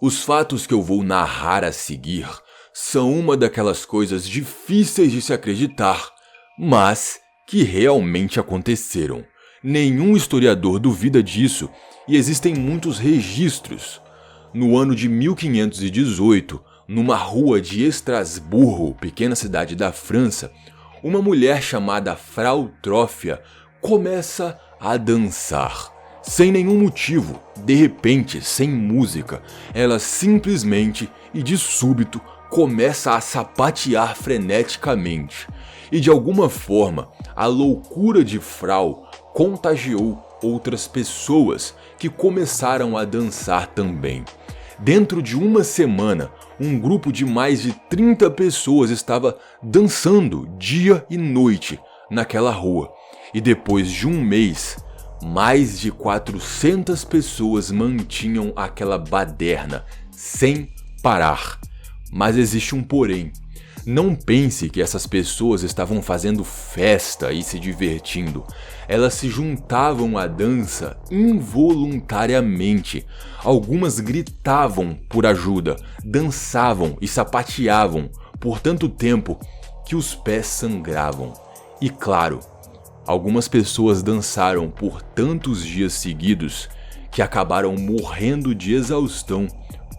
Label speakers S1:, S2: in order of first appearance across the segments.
S1: Os fatos que eu vou narrar a seguir são uma daquelas coisas difíceis de se acreditar, mas que realmente aconteceram. Nenhum historiador duvida disso e existem muitos registros. No ano de 1518, numa rua de Estrasburgo, pequena cidade da França, uma mulher chamada Frau Trófia começa a dançar. Sem nenhum motivo, de repente, sem música, ela simplesmente e de súbito começa a sapatear freneticamente. E de alguma forma, a loucura de Frau contagiou outras pessoas que começaram a dançar também. Dentro de uma semana, um grupo de mais de 30 pessoas estava dançando dia e noite naquela rua. E depois de um mês, mais de 400 pessoas mantinham aquela baderna sem parar. Mas existe um porém. Não pense que essas pessoas estavam fazendo festa e se divertindo. Elas se juntavam à dança involuntariamente. Algumas gritavam por ajuda, dançavam e sapateavam por tanto tempo que os pés sangravam. E claro, algumas pessoas dançaram por tantos dias seguidos que acabaram morrendo de exaustão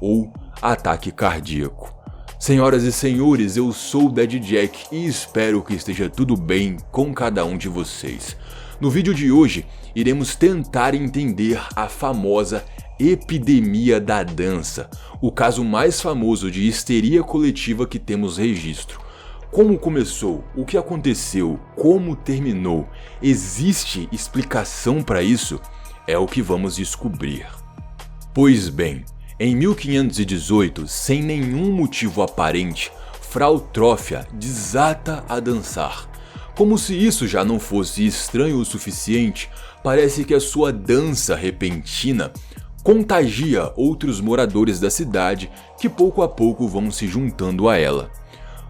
S1: ou ataque cardíaco. Senhoras e senhores, eu sou o Dead Jack e espero que esteja tudo bem com cada um de vocês. No vídeo de hoje, iremos tentar entender a famosa epidemia da dança, o caso mais famoso de histeria coletiva que temos registro. Como começou? O que aconteceu? Como terminou? Existe explicação para isso? É o que vamos descobrir. Pois bem, em 1518, sem nenhum motivo aparente, Frau Trófia desata a dançar. Como se isso já não fosse estranho o suficiente, parece que a sua dança repentina contagia outros moradores da cidade que pouco a pouco vão se juntando a ela.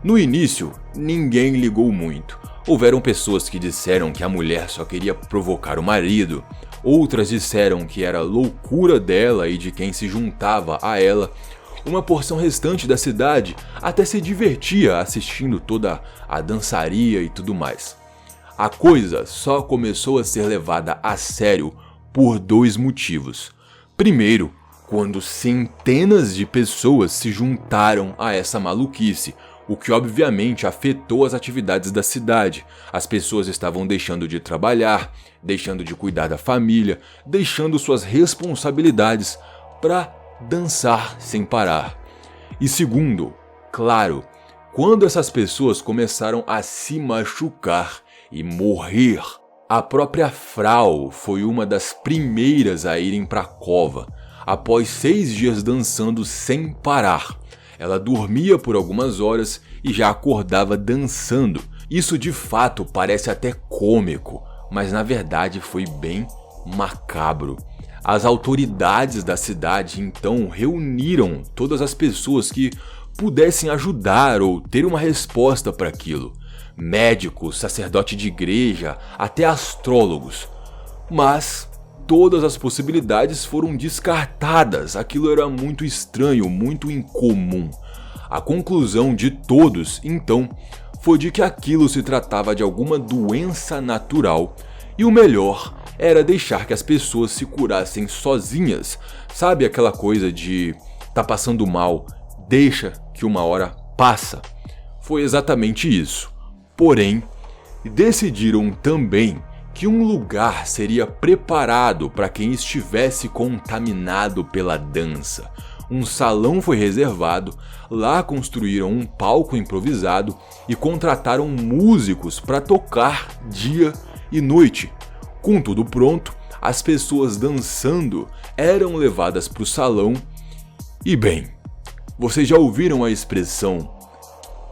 S1: No início, ninguém ligou muito. Houveram pessoas que disseram que a mulher só queria provocar o marido, outras disseram que era loucura dela e de quem se juntava a ela. Uma porção restante da cidade até se divertia assistindo toda a dançaria e tudo mais. A coisa só começou a ser levada a sério por dois motivos. Primeiro, quando centenas de pessoas se juntaram a essa maluquice, o que obviamente afetou as atividades da cidade. As pessoas estavam deixando de trabalhar, deixando de cuidar da família, deixando suas responsabilidades para dançar sem parar. E segundo, claro, quando essas pessoas começaram a se machucar e morrer, a própria Frau foi uma das primeiras a irem para a cova, após 6 dias dançando sem parar. Ela dormia por algumas horas e já acordava dançando. Isso de fato parece até cômico, mas na verdade foi bem macabro. As autoridades da cidade então reuniram todas as pessoas que pudessem ajudar ou ter uma resposta para aquilo. Médicos, sacerdote de igreja, até astrólogos. Mas todas as possibilidades foram descartadas, aquilo era muito estranho, muito incomum. A conclusão de todos, então, foi de que aquilo se tratava de alguma doença natural e o melhor era deixar que as pessoas se curassem sozinhas. Sabe aquela coisa de tá passando mal, deixa que uma hora passa? Foi exatamente isso. Porém, decidiram também que um lugar seria preparado para quem estivesse contaminado pela dança. Um salão foi reservado, lá construíram um palco improvisado e contrataram músicos para tocar dia e noite. Com tudo pronto, as pessoas dançando eram levadas para o salão e bem, vocês já ouviram a expressão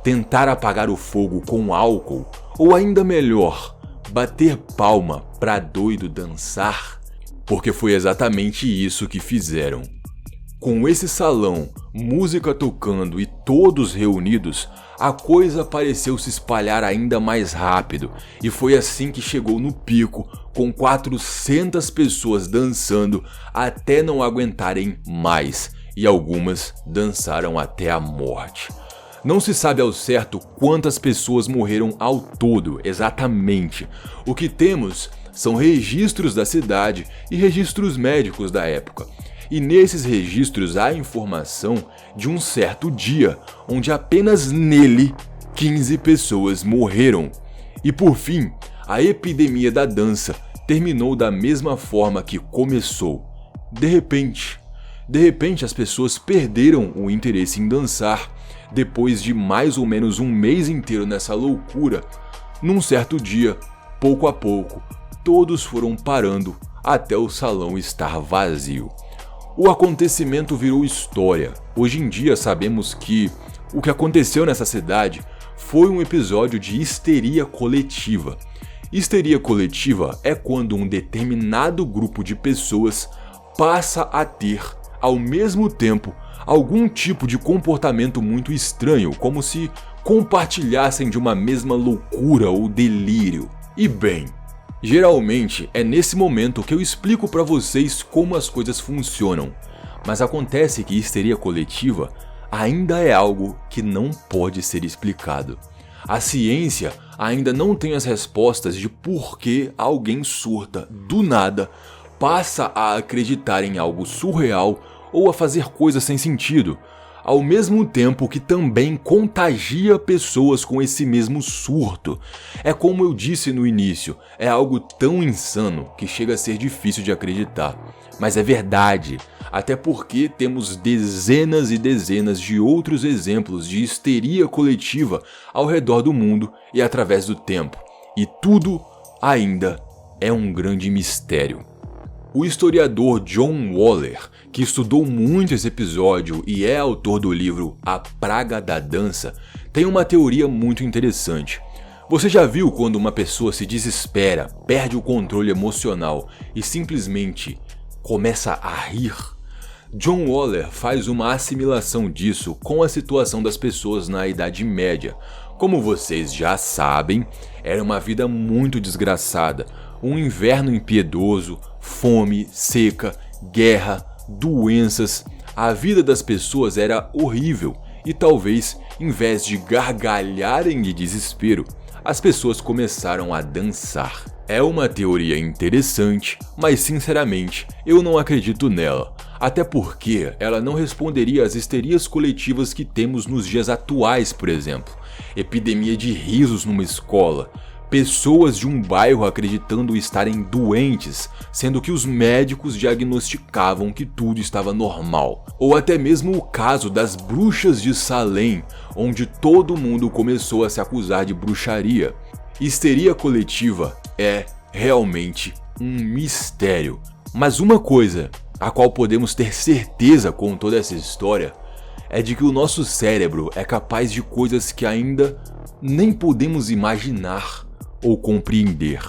S1: tentar apagar o fogo com álcool ou ainda melhor, bater palma pra doido dançar? Porque foi exatamente isso que fizeram. Com esse salão, música tocando e todos reunidos, a coisa pareceu se espalhar ainda mais rápido e foi assim que chegou no pico, com 400 pessoas dançando até não aguentarem mais. e algumas dançaram até a morte. Não se sabe ao certo quantas pessoas morreram ao todo, exatamente. O que temos são registros da cidade e registros médicos da época. E nesses registros há informação de um certo dia, onde apenas nele 15 pessoas morreram. E por fim, a epidemia da dança terminou da mesma forma que começou. De repente as pessoas perderam o interesse em dançar. Depois de mais ou menos um mês inteiro nessa loucura, num certo dia, pouco a pouco, todos foram parando até o salão estar vazio. O acontecimento virou história. Hoje em dia sabemos que o que aconteceu nessa cidade foi um episódio de histeria coletiva. Histeria coletiva é quando um determinado grupo de pessoas passa a ter, ao mesmo tempo, algum tipo de comportamento muito estranho, como se compartilhassem de uma mesma loucura ou delírio. E bem, geralmente é nesse momento que eu explico para vocês como as coisas funcionam, mas acontece que histeria coletiva ainda é algo que não pode ser explicado. A ciência ainda não tem as respostas de por que alguém surta do nada, passa a acreditar em algo surreal ou a fazer coisas sem sentido, ao mesmo tempo que também contagia pessoas com esse mesmo surto. É como eu disse no início, é algo tão insano que chega a ser difícil de acreditar. Mas é verdade, até porque temos dezenas e dezenas de outros exemplos de histeria coletiva ao redor do mundo e através do tempo. E tudo ainda é um grande mistério. O historiador John Waller, que estudou muito esse episódio e é autor do livro A Praga da Dança, tem uma teoria muito interessante. Você já viu quando uma pessoa se desespera, perde o controle emocional e simplesmente começa a rir? John Waller faz uma assimilação disso com a situação das pessoas na Idade Média. Como vocês já sabem, era uma vida muito desgraçada, um inverno impiedoso, fome, seca, guerra, doenças. A vida das pessoas era horrível e talvez, em vez de gargalharem de desespero, as pessoas começaram a dançar. É uma teoria interessante, mas sinceramente eu não acredito nela, até porque ela não responderia às histerias coletivas que temos nos dias atuais, por exemplo. Epidemia de risos numa escola, pessoas de um bairro acreditando estarem doentes, sendo que os médicos diagnosticavam que tudo estava normal. Ou até mesmo o caso das bruxas de Salem, onde todo mundo começou a se acusar de bruxaria. Histeria coletiva é realmente um mistério. Mas uma coisa a qual podemos ter certeza com toda essa história é de que o nosso cérebro é capaz de coisas que ainda nem podemos imaginar ou compreender.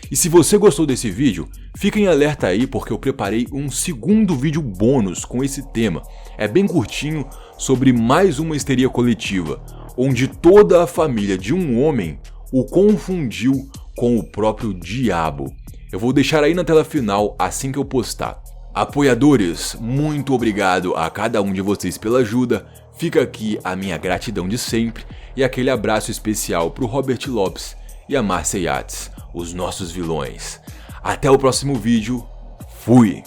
S1: E se você gostou desse vídeo, fica em alerta aí porque eu preparei um segundo vídeo bônus com esse tema. É bem curtinho, sobre mais uma histeria coletiva, onde toda a família de um homem o confundiu com o próprio diabo. Eu vou deixar aí na tela final assim que eu postar. Apoiadores, muito obrigado a cada um de vocês pela ajuda. Fica aqui a minha gratidão de sempre e aquele abraço especial pro Robert Lopes e a Márcia Yates, os nossos vilões. Até o próximo vídeo. Fui!